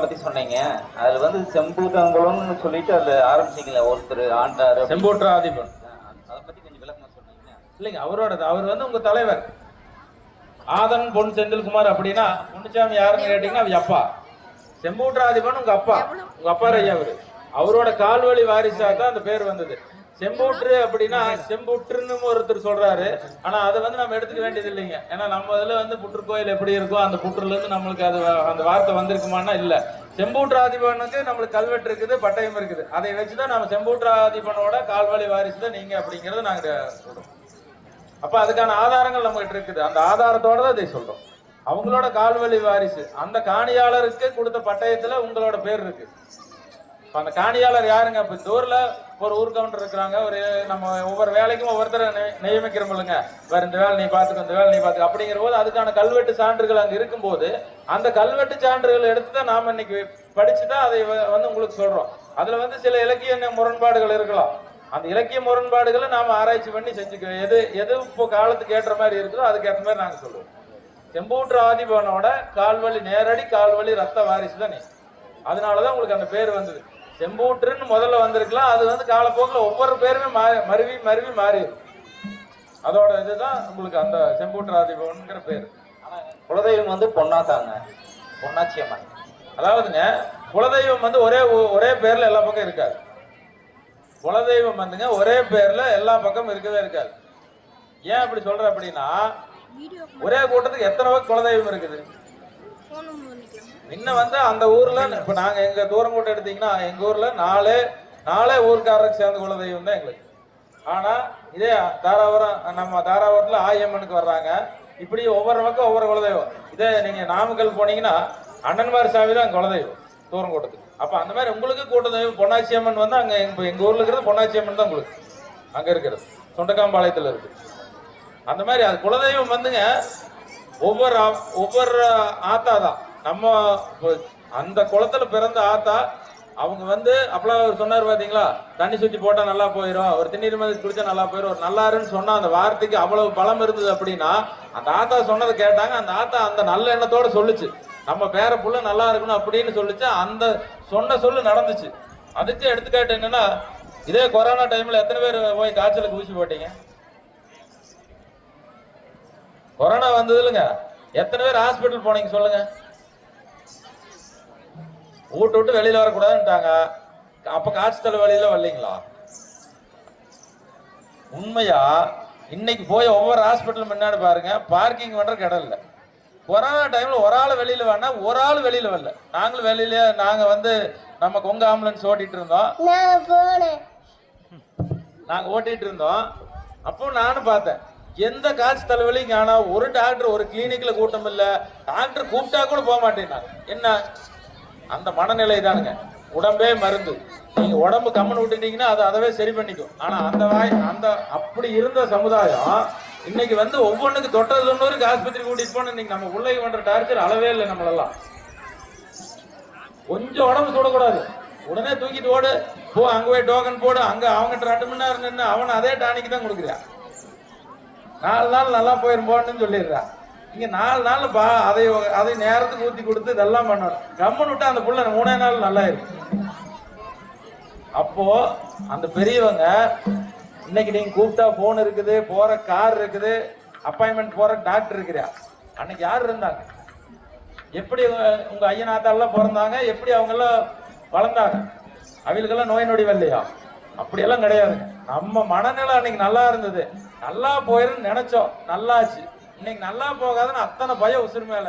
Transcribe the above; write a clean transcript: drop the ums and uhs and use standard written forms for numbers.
பத்தி சொன்னீங்க. அதுல வந்து செம்பூதங்குளம்னு சொல்லிட்டு அதுல ஆரம்பிச்சீங்களா, ஒருத்தர் ஆண்டாரு செம்பூற்றாதிபன். அதை பத்தி கொஞ்சம் விளக்கமா சொன்னீங்க. இல்லைங்க, அவர் வந்து உங்க தலைவர் ஆதன் பொன் செந்தில்குமார். அப்படின்னா முன்னுச்சாமி யாருன்னு கேட்டீங்கன்னா அவ அப்பா. செம்பூற்றாதிபன் உங்க அப்பா, உங்க அப்பா ஐயா. அவரோட கால்வழி வாரிசா தான் அந்த பேர் வந்தது. செம்பூற்று அப்படின்னா செம்புற்றுன்னு ஒருத்தர் சொல்றாரு. ஆனா அதை வந்து நம்ம எடுத்துக்க வேண்டியது இல்லைங்க. ஏன்னா நம்ம இதுல வந்து புற்றுக்கோயில் எப்படி இருக்கோ அந்த புற்றுல இருந்து நம்மளுக்கு அது அந்த வார்த்தை வந்திருக்குமானா இல்ல. செம்பூற்றாதிபனுக்கு நம்மளுக்கு கல்வெட்டு இருக்குது, பட்டயம் இருக்குது. அதை வச்சுதான் நம்ம செம்பூற்றாதிபனோட கால்வழி வாரிசு தான் நீங்க அப்படிங்கறத நாங்க சொல்றோம். அப்ப அதுக்கான ஆதாரங்கள் நம்ம கிட்ட இருக்குது. அந்த ஆதாரத்தோட தான் இதை சொல்றோம். அவங்களோட கால்வழி வாரிசு அந்த காணியாளருக்கு கொடுத்த பட்டயத்துல உங்களோட பேர் இருக்கு. அந்த காணியாளர் யாருங்க? இப்ப இந்த ஊர்ல ஒரு ஊர் கவுண்டர் இருக்கிறாங்க. ஒரு நம்ம ஒவ்வொரு வேலைக்கும் ஒவ்வொருத்தரை நியமிக்கிறோம்லங்க. வேற இந்த வேலை நீ பாத்துக்க, இந்த வேலை நீ பாத்துக்க அப்படிங்கிற போது அதுக்கான கல்வெட்டு சான்றுகள் அங்க இருக்கும்போது அந்த கல்வெட்டு சான்றுகள் எடுத்துதான் நாம இன்னைக்கு படிச்சுதான் அதை வந்து உங்களுக்கு சொல்றோம். அதுல வந்து சில இலக்கிய முரண்பாடுகள் இருக்கலாம். அந்த இலக்கிய முரண்பாடுகளை நாம ஆராய்ச்சி பண்ணி செஞ்சுக்க எது எது இப்போ காலத்துக்கு ஏற்ற மாதிரி இருக்குதோ அதுக்கு ஏற்ற மாதிரி நாங்க சொல்லுவோம். செம்பூற்று ஆதிபனோட கால்வழி நேரடி கால்வழி ரத்த வாரிசு தான் நீ. அதனாலதான் உங்களுக்கு அந்த பேர் வந்தது. செம்பூற்றுன்னு முதல்ல வந்திருக்கலாம். அது வந்து காலப்போக்கில் ஒவ்வொரு பேருமே மருவி மருவி மாறி. அதோட இதுதான் உங்களுக்கு அந்த செம்பூற்று ஆதிபன்ங்கிற பேர். ஆனா குலதெய்வம் வந்து பொன்னாத்தாங்க, பொன்னாச்சி அம்மன். அதாவதுங்க குலதெய்வம் வந்து ஒரே பேர்ல எல்லா பக்கம் இருக்காது. குலதெய்வம் வந்துங்க ஒரே பேர்ல எல்லா பக்கம் இருக்கவே இருக்காது. ஏன் அப்படி சொல்ற அப்படின்னா ஒரே கூட்டத்துக்கு எத்தனை வகை குலதெய்வம் இருக்குது. இன்னும் வந்து அந்த ஊர்ல இப்ப நாங்க எங்க தூரங்கோட்டை எடுத்தீங்கன்னா எங்க ஊர்ல நாலே ஊர்க்காரருக்கு சேர்ந்த குலதெய்வம் தான் எங்களுக்கு. ஆனா இதே தாராபுரம், நம்ம தாராபுரத்துல ஆயம்மனுக்கு வர்றாங்க. இப்படி ஒவ்வொரு பக்கம் ஒவ்வொரு குலதெய்வம். இதே நீங்க நாமக்கல் போனீங்கன்னா அண்ணன்மார் சாமி தான் குலதெய்வம் தூரங்கோட்டத்துக்கு. அப்ப அந்த மாதிரி உங்களுக்கு கூட்டதெய்வம் பொன்னாச்சி அம்மன் வந்து அங்க எங்க ஊர்ல இருக்கிறது பொன்னாச்சி அம்மன் தான் உங்களுக்கு அங்க இருக்கிறது, சொண்டக்காம்பாளையத்துல இருக்கு. அந்த மாதிரி அது குலதெய்வம் வந்துங்க ஒவ்வொரு ஆத்தா தான். நம்ம அந்த குளத்துல பிறந்த ஆத்தா அவங்க வந்து அப்பெல்லாம் சொன்னார் பாத்தீங்களா, தண்ணி சுத்தி போட்டா நல்லா போயிடும், ஒரு திண்ணீர் மாதிரி குடிச்சா நல்லா போயிடும், ஒரு நல்லாருன்னு சொன்னா அந்த வார்த்தைக்கு அவ்வளவு பலம் இருந்தது. அப்படின்னா அந்த ஆத்தா சொன்னதை கேட்டாங்க. அந்த ஆத்தா அந்த நல்ல எண்ணத்தோட சொல்லுச்சு, நம்ம பேர புள்ள நல்லா இருக்கணும் அப்படின்னு சொல்லிச்சு. அந்த சொன்ன சொல்லு நடந்துச்சு. அதுக்கு எடுத்துக்காட்டு என்னன்னா, இதே கொரோனா டைம்ல எத்தனை பேர் போய் காய்ச்சலுக்கு ஊசி போட்டீங்க? கொரோனா வந்தது இல்லைங்க, எத்தனை பேர் ஹாஸ்பிட்டல் போனீங்க சொல்லுங்க? வீட்டு விட்டு வெளியில வரக்கூடாதுன்ட்டாங்க. அப்ப காய்ச்சல் வெளியில வரலீங்களா? உண்மையா இன்னைக்கு போய் ஒவ்வொரு ஹாஸ்பிட்டல் முன்னாடி பாருங்க, பார்க்கிங் பண்ற இடம் இல்லை. கொரோனா டைம்ல ஒரு ஆள் வெளியில வேணா, ஒரு ஆள் வெளியில வரல. நாங்களும் வெளியில நாங்க வந்து நம்ம கொங்க ஆம்புலன்ஸ் ஓட்டிட்டு இருந்தோம். நாங்க ஓட்டிட்டு இருந்தோம். அப்போ நானும் பார்த்தேன், எந்த காய்ச்சல் தலைவலியும் காணா. ஒரு டாக்டர் ஒரு கிளினிக்ல கூட்டம் இல்ல. டாக்டர் கூப்பிட்டா கூட போக மாட்டேன்னாங்க. என்ன அந்த மனநிலை தானுங்க. உடம்பே மருந்து. நீங்க உடம்பு கம்மன் விட்டுட்டீங்கன்னா அது அதவே சரி பண்ணிக்கும். ஆனா அந்த அப்படி இருந்த சமுதாயம் இன்னைக்கு வந்து ஒவ்வொன்றுக்கு தொட்டது தொண்ணூறுக்கு ஆஸ்பத்திரி கூட்டிட்டு போன இன்னைக்கு நம்ம உள்ளே பண்ற டார்ச்சர் அளவே இல்லை. நம்மளெல்லாம் கொஞ்சம் உடம்பு சுடக்கூடாது, உடனே தூக்கிட்டு ஓடு போ, அங்க போய் டோக்கன் போடு, அங்க அவங்க 2 மணி நேரம் நின்று அவன் அதே டானிக்கு தான் கொடுக்குறான். 4 நாள் நல்லா போயிருப்போன்னு சொல்லிடுறான். இங்க 4 நாள் அதை நேரத்துக்கு ஊத்தி கொடுத்து இதெல்லாம் பண்ணணும். கம்மன் விட்டா அந்த புள்ள 3 நாள் நல்லா இருக்கு. அப்போ அந்த பெரியவங்க இன்னைக்கு நீங்க கூப்பிட்டா போன் இருக்குது, போற கார் இருக்குது, அப்பாயின்மெண்ட் போற டாக்டர் இருக்கிறா. அன்னைக்கு யாரு இருந்தாங்க? எப்படி உங்க ஐயனாத்தாலாம் பிறந்தாங்க? எப்படி அவங்க எல்லாம் வளர்ந்தாங்க? அவங்களுக்கெல்லாம் நோய் நொடி வரலையா? அப்படியெல்லாம் கிடையாது. நம்ம மனநிலை அன்னைக்கு நல்லா இருந்தது. நல்லா போயிருன்னு நினைச்சோம், நல்லாச்சு. இன்னைக்கு நல்லா போகாதுன்னு அத்தனை பயம் உசுறு மேல.